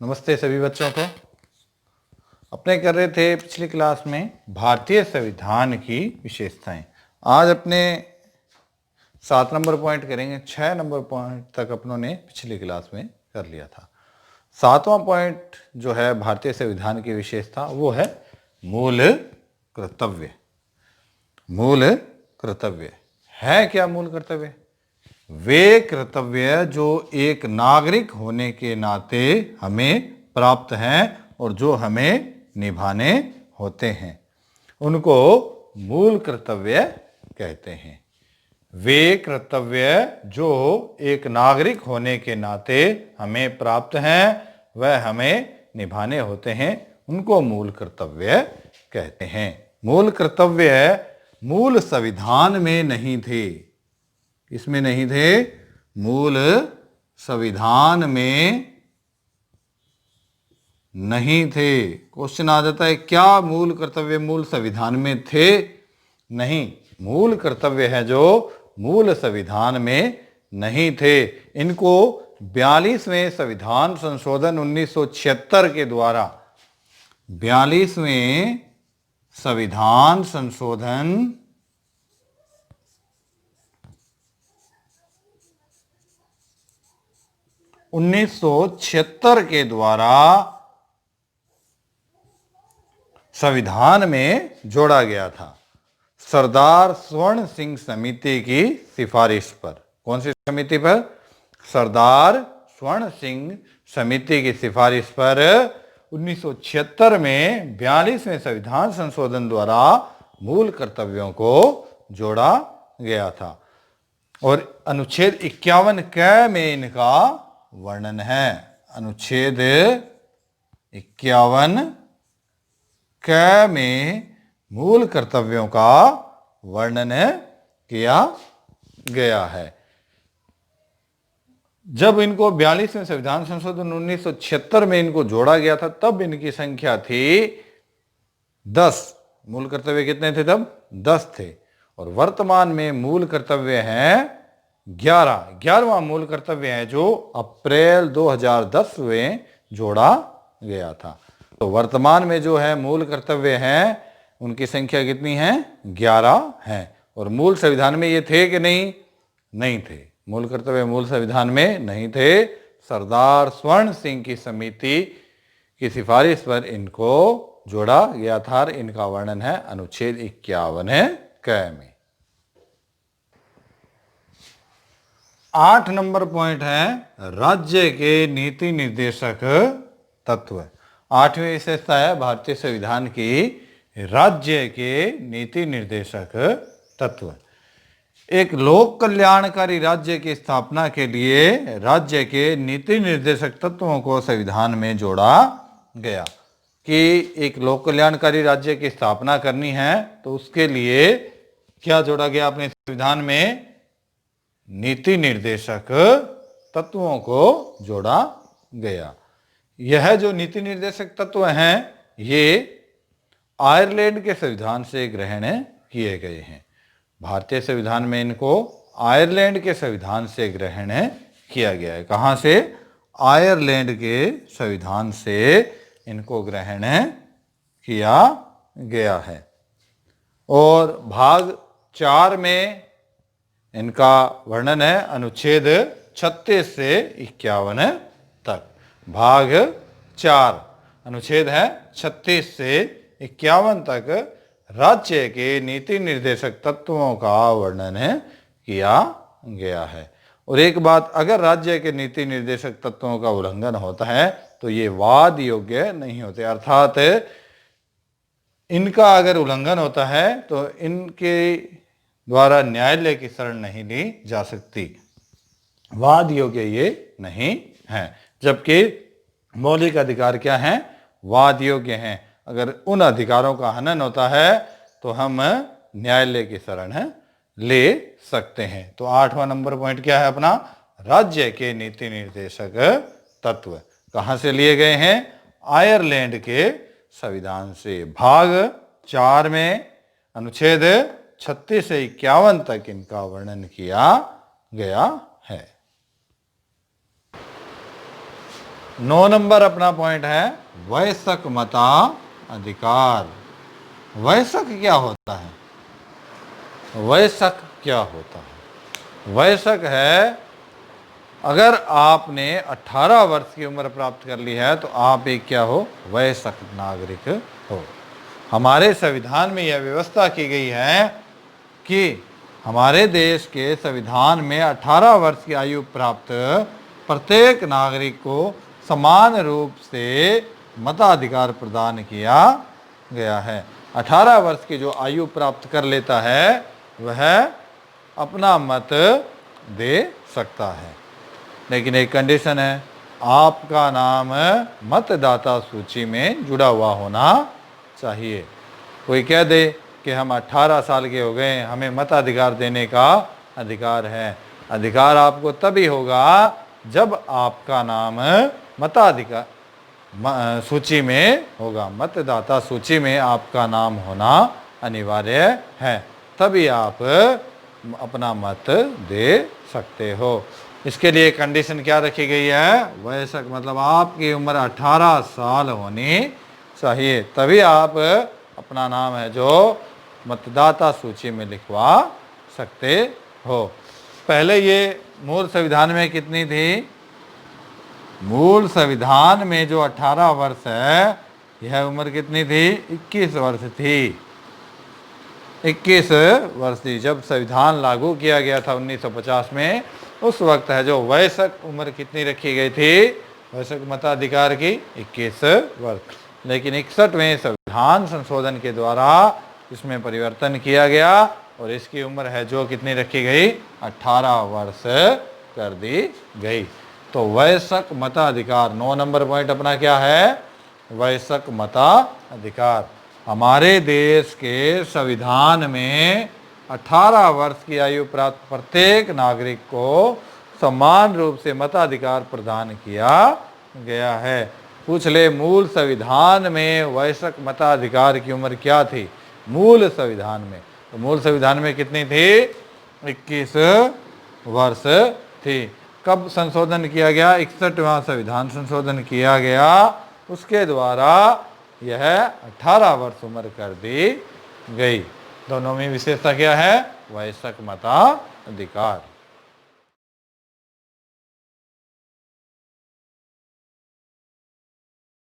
नमस्ते सभी बच्चों को। अपने कर रहे थे पिछली क्लास में भारतीय संविधान की विशेषताएं। आज अपने 7 नंबर पॉइंट करेंगे। 6 नंबर पॉइंट तक अपनों ने पिछली क्लास में कर लिया था। 7वां पॉइंट जो है भारतीय संविधान की विशेषता वो है मूल कर्तव्य। मूल कर्तव्य है क्या? मूल कर्तव्य वे कर्तव्य जो एक नागरिक होने के नाते हमें प्राप्त हैं और जो हमें निभाने होते हैं, उनको मूल कर्तव्य कहते हैं। वे कर्तव्य जो एक नागरिक होने के नाते हमें प्राप्त हैं, वह हमें निभाने होते हैं, उनको मूल कर्तव्य कहते हैं। मूल कर्तव्य मूल संविधान में नहीं थे। इसमें नहीं थे? मूल संविधान में नहीं थे। क्वेश्चन आ जाता है क्या मूल कर्तव्य मूल संविधान में थे? नहीं, मूल कर्तव्य है जो मूल संविधान में नहीं थे। इनको 42वें संविधान संशोधन 1976 के द्वारा 42वें संविधान संशोधन 1976 के द्वारा संविधान में जोड़ा गया था। सरदार स्वर्ण सिंह समिति की सिफारिश पर। कौन सी समिति पर? सरदार स्वर्ण सिंह समिति की सिफारिश पर 1976 में 42वें संविधान संशोधन द्वारा मूल कर्तव्यों को जोड़ा गया था और अनुच्छेद 51 क में इनका वर्णन है। अनुच्छेद 51 क में मूल कर्तव्यों का वर्णन किया गया है। जब इनको 42वें संविधान संशोधन 1976 में इनको जोड़ा गया था, तब इनकी संख्या थी 10। मूल कर्तव्य कितने थे तब? 10 थे। और वर्तमान में मूल कर्तव्य हैं 11वां मूल कर्तव्य है जो अप्रैल 2010 में जोड़ा गया था। तो वर्तमान में जो है मूल कर्तव्य हैं उनकी संख्या कितनी है? 11 है। और मूल संविधान में ये थे कि नहीं? नहीं थे। मूल कर्तव्य मूल संविधान में नहीं थे। सरदार स्वर्ण सिंह की समिति की सिफारिश पर इनको जोड़ा गया था। इनका वर्णन है अनुच्छेद 51 क में। 8 नंबर पॉइंट है राज्य के नीति निर्देशक तत्व। 8वीं विशेषता है भारतीय संविधान की राज्य के नीति निर्देशक तत्व। एक लोक कल्याणकारी राज्य की स्थापना के लिए राज्य के नीति निर्देशक तत्वों को संविधान में जोड़ा गया कि एक लोक कल्याणकारी राज्य की स्थापना करनी है तो उसके लिए क्या जोड़ा गया अपने संविधान में? नीति निर्देशक तत्वों को जोड़ा गया। यह जो नीति निर्देशक तत्व हैं ये आयरलैंड के संविधान से ग्रहण किए गए हैं। भारतीय संविधान में इनको आयरलैंड के संविधान से ग्रहण किया गया है। कहाँ से? आयरलैंड के संविधान से इनको ग्रहण किया गया है। और भाग 4 में इनका वर्णन है अनुच्छेद 36 से 51 तक। भाग 4 अनुच्छेद है 36 से 51 तक राज्य के नीति निर्देशक तत्वों का वर्णन किया गया है। और एक बात, अगर राज्य के नीति निर्देशक तत्वों का उल्लंघन होता है तो ये वाद योग्य नहीं होते। अर्थात इनका अगर उल्लंघन होता है तो इनके द्वारा न्यायालय की शरण नहीं ली जा सकती। वाद योग्य ये नहीं है। जबकि मौलिक अधिकार क्या हैं? वाद योग्य हैं। अगर उन अधिकारों का हनन होता है तो हम न्यायालय की शरण ले सकते हैं। तो 8वां नंबर पॉइंट क्या है अपना? राज्य के नीति निर्देशक तत्व कहां से लिए गए हैं? आयरलैंड के संविधान से। भाग 4 में अनुच्छेद 36 से 51 तक इनका वर्णन किया गया है। 9 नंबर अपना पॉइंट है वयस्क मताधिकार। वयस्क क्या होता है? वयस्क क्या होता है? वयस्क है, अगर आपने 18 वर्ष की उम्र प्राप्त कर ली है तो आप एक क्या हो? वयस्क नागरिक हो। हमारे संविधान में यह व्यवस्था की गई है कि हमारे देश के संविधान में 18 वर्ष की आयु प्राप्त प्रत्येक नागरिक को समान रूप से मताधिकार प्रदान किया गया है। 18 वर्ष की जो आयु प्राप्त कर लेता है वह अपना मत दे सकता है, लेकिन एक कंडीशन है, आपका नाम मतदाता सूची में जुड़ा हुआ होना चाहिए। कोई कह दे कि हम 18 साल के हो गए, हमें मताधिकार देने का अधिकार है। अधिकार आपको तभी होगा जब आपका नाम मताधिकार सूची में होगा। मतदाता सूची में आपका नाम होना अनिवार्य है, तभी आप अपना मत दे सकते हो। इसके लिए कंडीशन क्या रखी गई है? वयस्क मतलब आपकी उम्र 18 साल होनी चाहिए, तभी आप अपना नाम है जो मतदाता सूची में लिखवा सकते हो। पहले ये मूल संविधान में कितनी थी? मूल संविधान में जो 18 वर्ष है, यह उम्र कितनी थी? 21 वर्ष थी। 21 वर्ष थी जब संविधान लागू किया गया था 1950 में। उस वक्त है जो वयस्क उम्र कितनी रखी गई थी वयस्क मताधिकार की? 21 वर्ष। लेकिन 61वें संविधान संशोधन के द्वारा इसमें परिवर्तन किया गया और इसकी उम्र है जो कितनी रखी गई? 18 वर्ष कर दी गई। तो वयस्क मताधिकार 9 नंबर पॉइंट अपना क्या है? वयस्क मताधिकार। हमारे देश के संविधान में 18 वर्ष की आयु प्राप्त प्रत्येक नागरिक को समान रूप से मताधिकार प्रदान किया गया है। पूछ ले, मूल संविधान में वयस्क मताधिकार की उम्र क्या थी? मूल संविधान में, तो मूल संविधान में कितनी थी? 21 वर्ष थी। कब संशोधन किया गया? 61वां संविधान संशोधन किया गया, उसके द्वारा यह 18 वर्ष उम्र कर दी गई। दोनों में विशेषता क्या है? वयस्क मताधिकार।